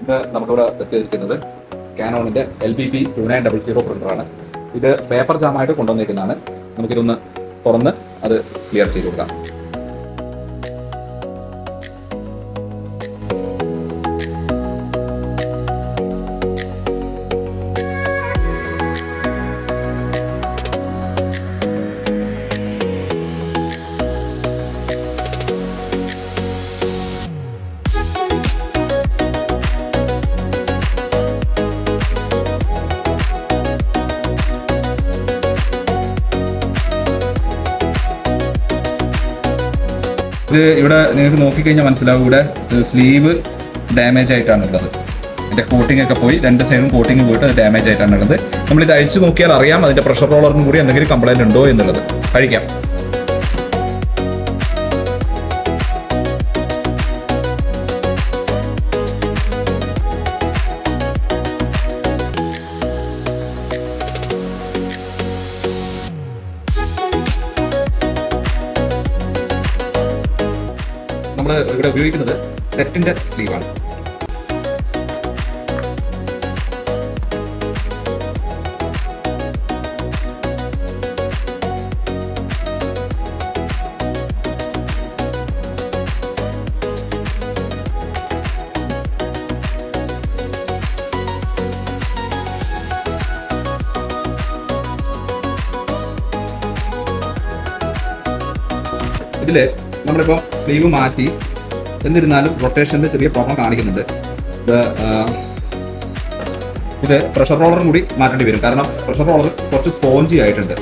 ഇത് നമുക്കിവിടെ എത്തിയിരിക്കുന്നത് കാനോണിൻ്റെ LPP 2900 പ്രിൻ്ററാണ്. ഇത് പേപ്പർ ജാമായിട്ട് കൊണ്ടുവന്നിരിക്കുന്നതാണ്. നമുക്കിതൊന്ന് തുറന്ന് അത് ക്ലിയർ ചെയ്ത് കൊടുക്കാം. ഇത് ഇവിടെ നിങ്ങൾക്ക് നോക്കിക്കഴിഞ്ഞാൽ മനസ്സിലാവും, ഇവിടെ സ്ലീവ് ഡാമേജ് ആയിട്ടാണുള്ളത്. ഇതിൻ്റെ കോട്ടിംഗ് ഒക്കെ പോയി, രണ്ട് സൈഡും കോട്ടിംഗ് പോയിട്ട് അത് ഡാമേജ് ആയിട്ടാണുള്ളത്. നമ്മളിത് അഴിച്ചു നോക്കിയാൽ അറിയാം അതിൻ്റെ പ്രഷർ റോളറിനും കൂടി എന്തെങ്കിലും കംപ്ലൈൻറ്റ് ഉണ്ടോ എന്നുള്ളത്. കഴിക്കാം. നമ്മൾ ഇവിടെ ഉപയോഗിക്കുന്നത് സെറ്റിന്റെ സ്ലീവാണ്. ഇതില് നമ്മളിപ്പോൾ സ്ലീവ് മാറ്റി, എന്നിരുന്നാലും റൊട്ടേഷൻ്റെ ചെറിയ പ്രോബ്ലം കാണിക്കുന്നുണ്ട്. ഇത് പ്രഷർ റോളറും കൂടി മാറ്റേണ്ടി വരും. കാരണം പ്രഷർ റോളർ കുറച്ച് സ്പോഞ്ചി ആയിട്ടുണ്ട്.